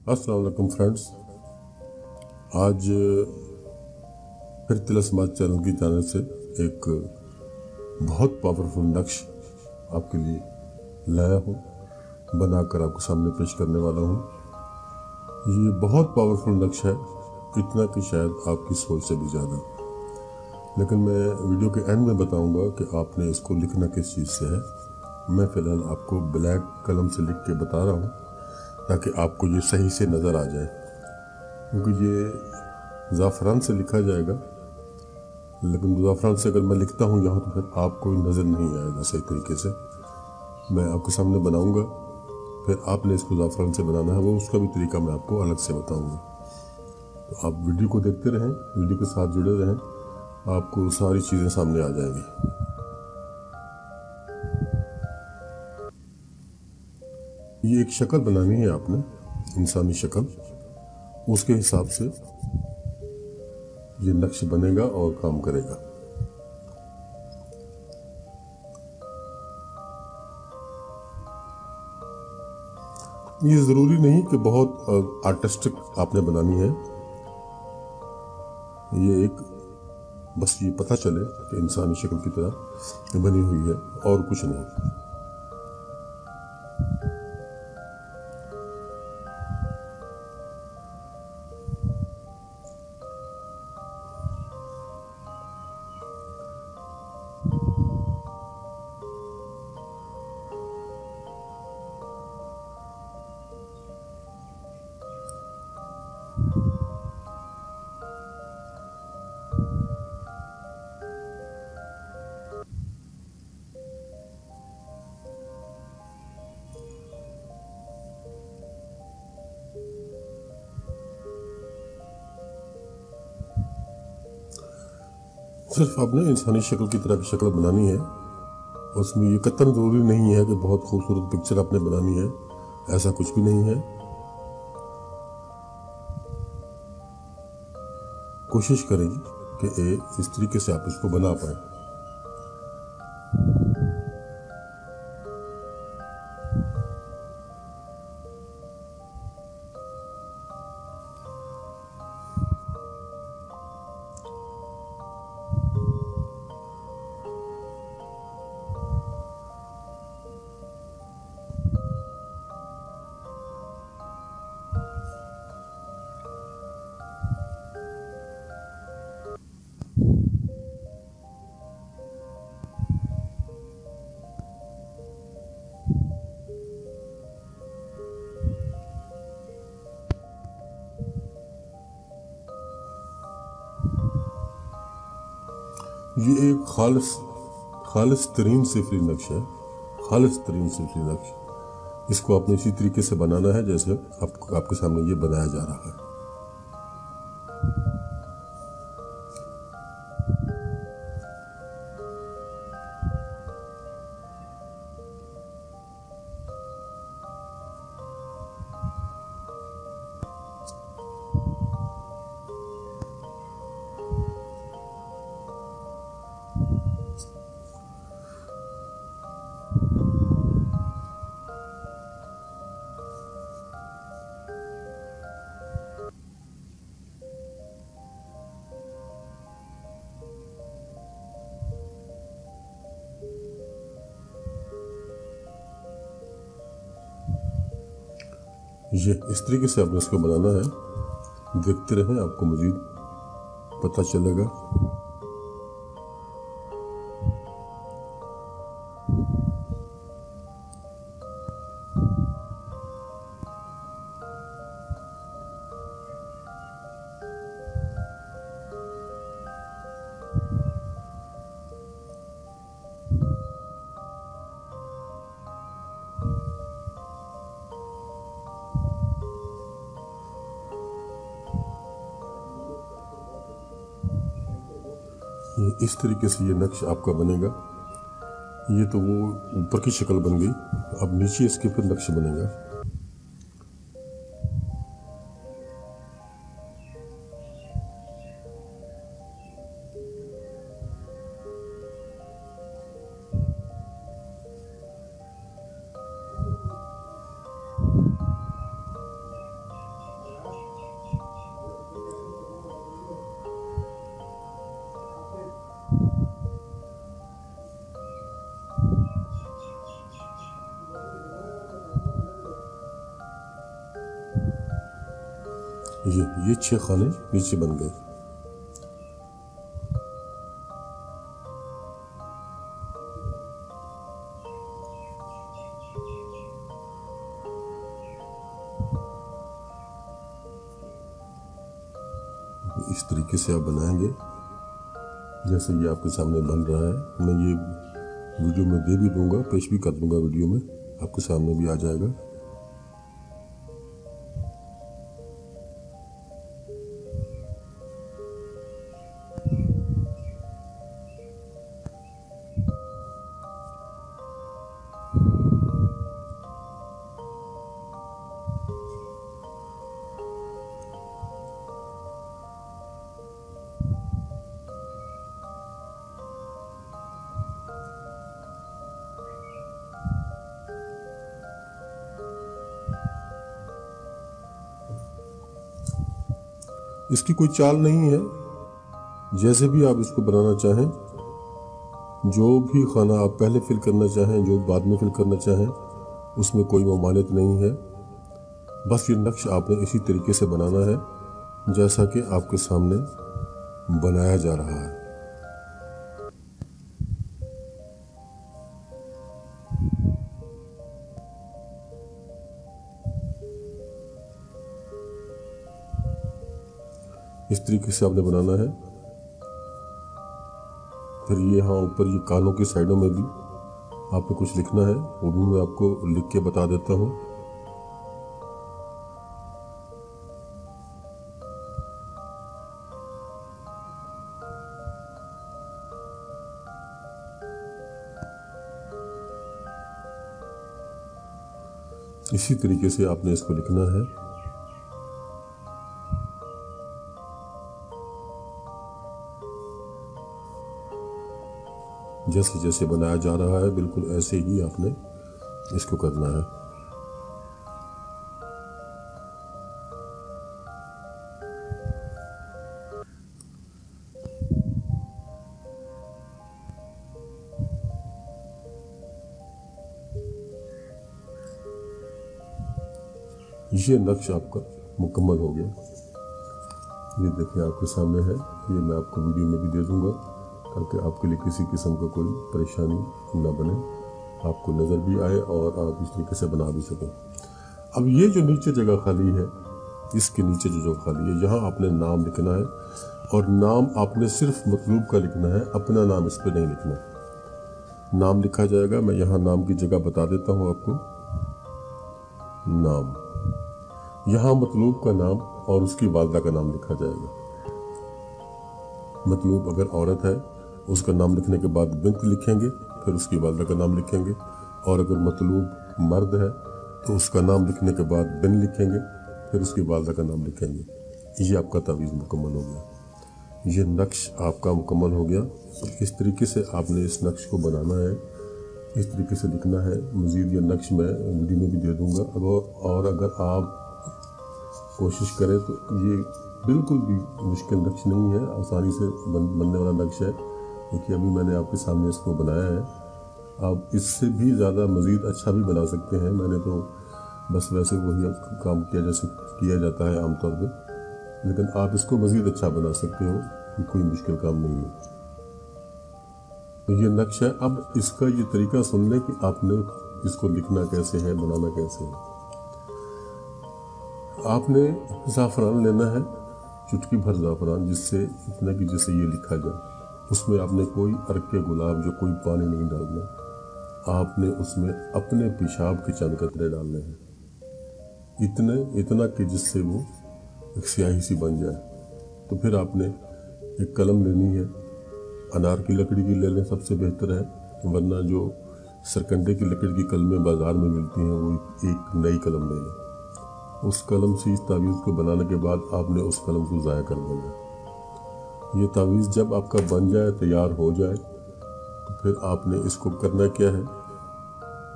अस्सलाम वालेकुम फ्रेंड्स। आज फिर तिलस्मात चैनल की जाने से एक बहुत पावरफुल नक्श आपके लिए लाया हूँ, बनाकर आपके सामने पेश करने वाला हूँ। ये बहुत पावरफुल नक्श है, इतना कि शायद आपकी सोच से भी ज़्यादा। लेकिन मैं वीडियो के एंड में बताऊँगा कि आपने इसको लिखना किस चीज़ से है। मैं फ़िलहाल आपको ब्लैक कलम से लिख के बता रहा हूँ ताकि आपको ये सही से नज़र आ जाए, क्योंकि ये ज़ाफ़रान से लिखा जाएगा। लेकिन ज़ाफ़रान से अगर मैं लिखता हूँ यहाँ तो फिर आपको नज़र नहीं आएगा सही तरीके से। मैं आपके सामने बनाऊँगा, फिर आपने इसको ज़ाफ़रान से बनाना है, वो उसका भी तरीका मैं आपको अलग से बताऊँगा। तो आप वीडियो को देखते रहें, वीडियो के साथ जुड़े रहें, आपको सारी चीज़ें सामने आ जाएंगी। ये एक शक्ल बनानी है आपने, इंसानी शक्ल, उसके हिसाब से ये नक्श बनेगा और काम करेगा। ये ज़रूरी नहीं कि बहुत आर्टिस्टिक आपने बनानी है। ये एक बस ये पता चले कि इंसानी शक्ल की तरह बनी हुई है और कुछ नहीं। सिर्फ आपने इंसानी शक्ल की तरह की शक्ल बनानी है। उसमें ये कतई ज़रूरी नहीं है कि बहुत खूबसूरत पिक्चर आपने बनानी है, ऐसा कुछ भी नहीं है। कोशिश करें कि इस तरीके से आप इसको बना पाएँ। ये एक खालिस तरीन सिफरी नक्श है, खालिस तरीन सिफरी नक्श। इसको आपने इसी तरीके से बनाना है जैसे आपके सामने ये बनाया जा रहा है। ये इस तरीके से आपने इसको बनाना है। देखते रहें, आपको मज़ीद पता चलेगा। ये इस तरीके से ये नक्श आपका बनेगा। ये तो वो ऊपर की शक्ल बन गई, अब नीचे इसके फिर नक्श बनेगा। ये 6 खाने नीचे बन गए। इस तरीके से आप बनाएंगे जैसे ये आपके सामने बन रहा है। मैं ये वीडियो में दे भी दूंगा, पेश भी कर दूंगा, वीडियो में आपके सामने भी आ जाएगा। इसकी कोई चाल नहीं है, जैसे भी आप इसको बनाना चाहें, जो भी खाना आप पहले फिल करना चाहें, जो बाद में फिल करना चाहें, उसमें कोई ममानियत नहीं है। बस ये नक्श आपने इसी तरीके से बनाना है जैसा कि आपके सामने बनाया जा रहा है। इस तरीके से आपने बनाना है। फिर ये यहाँ ऊपर ये कानों की साइडों में भी आपको कुछ लिखना है, वो भी मैं आपको लिख के बता देता हूँ। इसी तरीके से आपने इसको लिखना है। जैसे जैसे बनाया जा रहा है बिल्कुल ऐसे ही आपने इसको करना है। ये नक्श आपका मुकम्मल हो गया। ये देखिए आपके सामने है, ये मैं आपको वीडियो में भी दे दूंगा ताकि आपके लिए किसी किस्म का कोई परेशानी ना बने, आपको नज़र भी आए और आप इस तरीके से बना भी सकें। अब ये जो नीचे जगह खाली है, इसके नीचे जो जगह खाली है, यहाँ आपने नाम लिखना है और नाम आपने सिर्फ मतलूब का लिखना है, अपना नाम इस पर नहीं लिखना। नाम लिखा जाएगा, मैं यहाँ नाम की जगह बता देता हूँ आपको। नाम, यहाँ मतलूब का नाम और उसकी वालदा का नाम लिखा जाएगा। मतलूब अगर औरत है उसका नाम लिखने के बाद बिंत लिखेंगे, फिर उसकी वालदा का नाम लिखेंगे, और अगर मतलूब मर्द है तो उसका नाम लिखने के बाद बिन लिखेंगे, फिर उसकी वालदा का नाम लिखेंगे। ये आपका तावीज़ मुकम्मल हो गया। ये नक्श आपका मुकम्मल हो गया। इस तरीके से आपने इस नक्श को बनाना है, इस तरीके से लिखना है। मज़ीद ये नक्श मैं वीडियो में भी दे दूँगा। और अगर आप कोशिश करें तो ये बिल्कुल भी मुश्किल नक्श नहीं है, आसानी से बनने वाला नक्श है। देखिए अभी मैंने आपके सामने इसको बनाया है। आप इससे भी ज़्यादा मज़ीद अच्छा भी बना सकते हैं। मैंने तो बस वैसे वही काम किया जैसे किया जाता है आमतौर पे, लेकिन आप इसको मज़ीद अच्छा बना सकते हो, ये कोई मुश्किल काम नहीं है। तो ये नक्श है। अब इसका ये तरीका सुन लें कि आपने इसको लिखना कैसे है, बनाना कैसे है। आपने ज़ाफ़रान लेना है, चुटकी भर ज़ाफ़रान, जिससे इतना कि जिससे ये लिखा जाए। उसमें आपने कोई अर्क के गुलाब जो कोई पानी नहीं डालना, आपने उसमें अपने पेशाब के चंद कतरे डालने हैं, इतना कि जिससे वो एक स्याही सी बन जाए। तो फिर आपने एक कलम लेनी है, अनार की लकड़ी की ले लें, सबसे बेहतर है, वरना जो सरकंडे की लकड़ी की कलमें बाज़ार में मिलती हैं वो एक नई कलम ले लें। उस कलम से इस तावीज़ को बनाने के बाद आपने उस कलम को ज़ाया कर देना है। ये तावीज़ जब आपका बन जाए, तैयार हो जाए, तो फिर आपने इसको करना क्या है,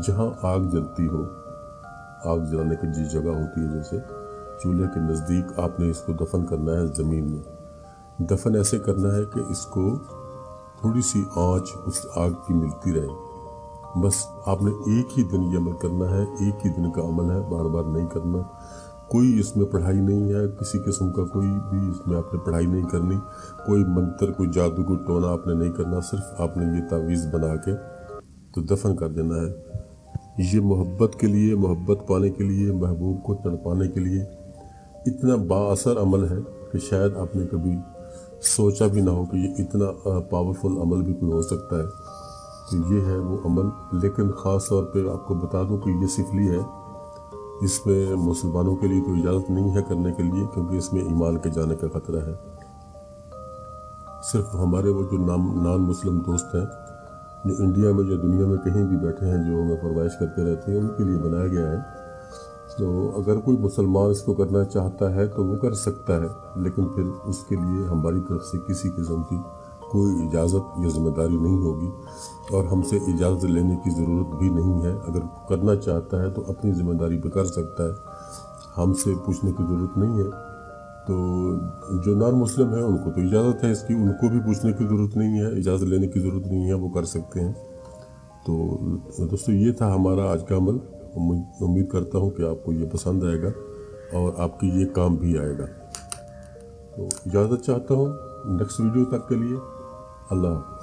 जहाँ आग जलती हो, आग जलाने की जिस जगह होती है जैसे चूल्हे के नज़दीक, आपने इसको दफन करना है ज़मीन में। दफन ऐसे करना है कि इसको थोड़ी सी आँच उस आग की मिलती रहे। बस आपने एक ही दिन ये अमल करना है, एक ही दिन का अमल है, बार बार नहीं करना। कोई इसमें पढ़ाई नहीं है, किसी किस्म का कोई भी इसमें आपने पढ़ाई नहीं करनी, कोई मंत्र, कोई जादू, कोई टोना आपने नहीं करना। सिर्फ आपने ये तावीज़ बना के तो दफन कर देना है। ये मोहब्बत के लिए, मोहब्बत पाने के लिए, महबूब को तड़पाने के लिए इतना बाअसर अमल है कि शायद आपने कभी सोचा भी ना हो कि ये इतना पावरफुल अमल भी कोई हो सकता है। तो ये है वो अमल। लेकिन ख़ास तौर पे आपको बता दूं कि ये सिफली है, इसमें मुसलमानों के लिए तो इजाज़त नहीं है करने के लिए, क्योंकि इसमें ईमान के जाने का ख़तरा है। सिर्फ हमारे वो जो नॉन मुस्लिम दोस्त हैं, जो इंडिया में या दुनिया में कहीं भी बैठे हैं, जो हमें फरमाइश करते रहते हैं, उनके लिए बनाया गया है। तो अगर कोई मुसलमान इसको करना चाहता है तो वो कर सकता है, लेकिन फिर उसके लिए हमारी तरफ से किसी किस्म की कोई इजाज़त या ज़िम्मेदारी नहीं होगी, और हमसे इजाज़त लेने की ज़रूरत भी नहीं है। अगर करना चाहता है तो अपनी ज़िम्मेदारी पे कर सकता है, हमसे पूछने की ज़रूरत नहीं है। तो जो नॉन मुस्लिम है उनको तो इजाज़त है इसकी, उनको भी पूछने की ज़रूरत नहीं है, इजाज़त लेने की ज़रूरत नहीं है, वो कर सकते हैं। तो दोस्तों ये था हमारा आज का अमल। उम्मीद करता हूँ कि आपको ये पसंद आएगा और आपकी ये काम भी आएगा। तो इजाज़त चाहता हूँ नेक्स्ट वीडियो तक के लिए। अल्लाह हाफ़िज़।